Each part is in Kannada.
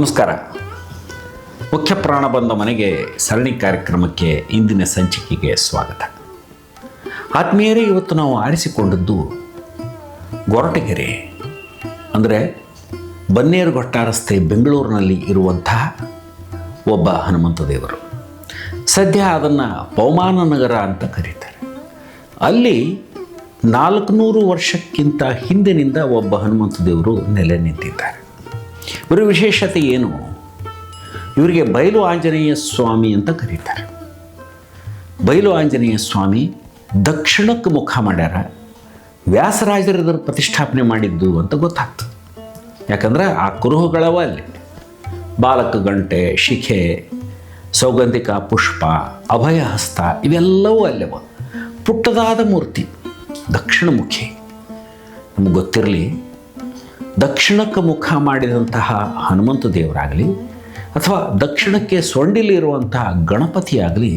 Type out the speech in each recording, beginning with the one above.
ನಮಸ್ಕಾರ. ಮುಖ್ಯ ಪ್ರಾಣ ಬಂದ ಮನೆಗೆ ಸರಣಿ ಕಾರ್ಯಕ್ರಮಕ್ಕೆ ಇಂದಿನ ಸಂಚಿಕೆಗೆ ಸ್ವಾಗತ. ಆತ್ಮೀಯರೇ, ಇವತ್ತು ನಾವು ಆರಿಸಿಕೊಂಡದ್ದು ಗೊರಟಗೆರೆ ಅಂದರೆ ಬನ್ನೇರುಘಟ್ಟ ರಸ್ತೆ ಬೆಂಗಳೂರಿನಲ್ಲಿ ಇರುವಂತಹ ಒಬ್ಬ ಹನುಮಂತ ದೇವರು. ಸದ್ಯ ಅದನ್ನು ಪವಮಾನ ನಗರ ಅಂತ ಕರೀತಾರೆ. ಅಲ್ಲಿ 400 ವರ್ಷಕ್ಕಿಂತ ಹಿಂದಿನಿಂದ ಒಬ್ಬ ಹನುಮಂತ ದೇವರು ನೆಲೆ ನಿಂತಿದ್ದಾರೆ. ಇವರ ವಿಶೇಷತೆ ಏನು? ಇವರಿಗೆ ಬಯಲು ಆಂಜನೇಯ ಸ್ವಾಮಿ ಅಂತ ಕರೀತಾರೆ. ಬಯಲು ಆಂಜನೇಯ ಸ್ವಾಮಿ ದಕ್ಷಿಣಕ್ಕೆ ಮುಖ ಮಾಡ್ಯಾರ. ವ್ಯಾಸರಾಜರು ಇದರ ಪ್ರತಿಷ್ಠಾಪನೆ ಮಾಡಿದ್ದು ಅಂತ ಗೊತ್ತಾಗ್ತದೆ. ಯಾಕಂದ್ರೆ ಆ ಕುರುಹುಗಳವ ಅಲ್ಲಿ ಬಾಲಕ ಗಂಟೆ, ಶಿಖೆ, ಸೌಗಂಧಿಕ ಪುಷ್ಪ, ಅಭಯಹಸ್ತ ಇವೆಲ್ಲವೂ ಅಲ್ಲವ. ಪುಟ್ಟದಾದ ಮೂರ್ತಿ, ದಕ್ಷಿಣಮುಖಿ. ನಮಗೆ ಗೊತ್ತಿರಲಿ, ದಕ್ಷಿಣಕ್ಕೆ ಮುಖ ಮಾಡಿದಂತಹ ಹನುಮಂತ ದೇವರಾಗಲಿ ಅಥವಾ ದಕ್ಷಿಣಕ್ಕೆ ಸೊಂಡಿಲಿರುವಂತಹ ಗಣಪತಿಯಾಗಲಿ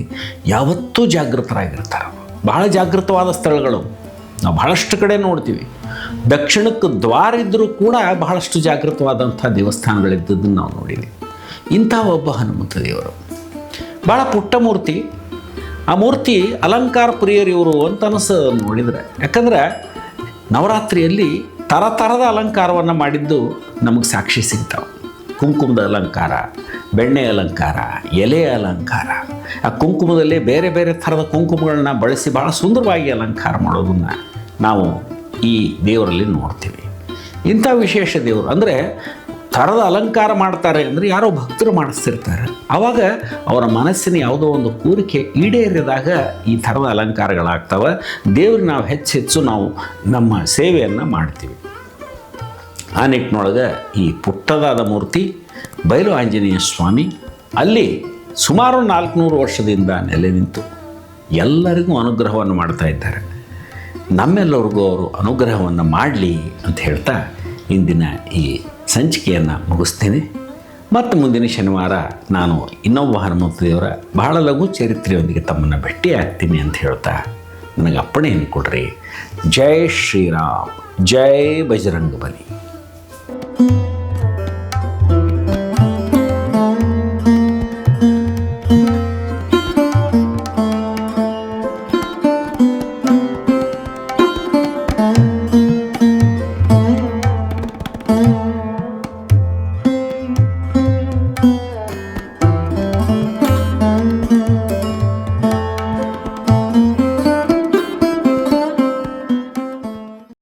ಯಾವತ್ತೂ ಜಾಗೃತರಾಗಿರ್ತಾರೆ. ಬಹಳ ಜಾಗೃತವಾದ ಸ್ಥಳಗಳು ನಾವು ಬಹಳಷ್ಟು ಕಡೆ ನೋಡ್ತೀವಿ. ದಕ್ಷಿಣಕ್ಕೆ ದ್ವಾರ ಇದ್ದರೂ ಕೂಡ ಬಹಳಷ್ಟು ಜಾಗೃತವಾದಂಥ ದೇವಸ್ಥಾನಗಳಿದ್ದದನ್ನು ನಾವು ನೋಡಿದ್ವಿ. ಇಂಥ ಒಬ್ಬ ಹನುಮಂತ ದೇವರು ಭಾಳ ಪುಟ್ಟ ಮೂರ್ತಿ. ಆ ಮೂರ್ತಿ ಅಲಂಕಾರ ಪ್ರಿಯರು ಇವರು ಅಂತ ಅನಿಸೋದು ನೋಡಿದರೆ. ಯಾಕಂದ್ರೆ ನವರಾತ್ರಿಯಲ್ಲಿ ಥರದ ಅಲಂಕಾರವನ್ನು ಮಾಡಿದ್ದು ನಮಗೆ ಸಾಕ್ಷಿ ಸಿಗ್ತಾವೆ. ಕುಂಕುಮದ ಅಲಂಕಾರ, ಬೆಣ್ಣೆ ಅಲಂಕಾರ, ಎಲೆಯ ಅಲಂಕಾರ. ಆ ಕುಂಕುಮದಲ್ಲಿ ಬೇರೆ ಬೇರೆ ಥರದ ಕುಂಕುಮಗಳನ್ನ ಬಳಸಿ ಭಾಳ ಸುಂದರವಾಗಿ ಅಲಂಕಾರ ಮಾಡೋದನ್ನು ನಾವು ಈ ದೇವರಲ್ಲಿ ನೋಡ್ತೀವಿ. ಇಂಥ ವಿಶೇಷ ದೇವರು ಅಂದರೆ ಥರದ ಅಲಂಕಾರ ಮಾಡ್ತಾರೆ ಅಂದರೆ ಯಾರೋ ಭಕ್ತರು ಮಾಡಿಸ್ತಿರ್ತಾರೆ. ಆವಾಗ ಅವರ ಮನಸ್ಸಿನ ಯಾವುದೋ ಒಂದು ಕೋರಿಕೆ ಈಡೇರಿದಾಗ ಈ ಥರದ ಅಲಂಕಾರಗಳಾಗ್ತವೆ. ದೇವ್ರಿಗೆ ನಾವು ಹೆಚ್ಚು ನಾವು ನಮ್ಮ ಸೇವೆಯನ್ನು ಮಾಡ್ತೀವಿ. ಆ ನಿಟ್ಟಿನೊಳಗೆ ಈ ಪುಟ್ಟದಾದ ಮೂರ್ತಿ ಬಯಲು ಆಂಜನೇಯ ಸ್ವಾಮಿ ಅಲ್ಲಿ ಸುಮಾರು 400 ವರ್ಷದಿಂದ ನೆಲೆ ನಿಂತು ಎಲ್ಲರಿಗೂ ಅನುಗ್ರಹವನ್ನು ಮಾಡ್ತಾ ಇದ್ದಾರೆ. ನಮ್ಮೆಲ್ಲರಿಗೂ ಅವರು ಅನುಗ್ರಹವನ್ನು ಮಾಡಲಿ ಅಂತ ಹೇಳ್ತಾ ಇಂದಿನ ಈ ಸಂಚಿಕೆಯನ್ನು ಮುಗಿಸ್ತೀನಿ. ಮತ್ತು ಮುಂದಿನ ಶನಿವಾರ ನಾನು ಇನ್ನೊಬ್ಬ ಹನುಮಂತ ದೇವರ ಬಹಳ ಲಘು ಚರಿತ್ರೆಯೊಂದಿಗೆ ತಮ್ಮನ್ನು ಭೇಟಿ ಆಗ್ತೀನಿ ಅಂತ ಹೇಳ್ತಾ ನನಗೆ ಅಪ್ಪಣೆಯನ್ನು ಕೊಡ್ರಿ. ಜೈ ಶ್ರೀರಾಮ್, ಜೈ ಬಜರಂಗಬಲಿ.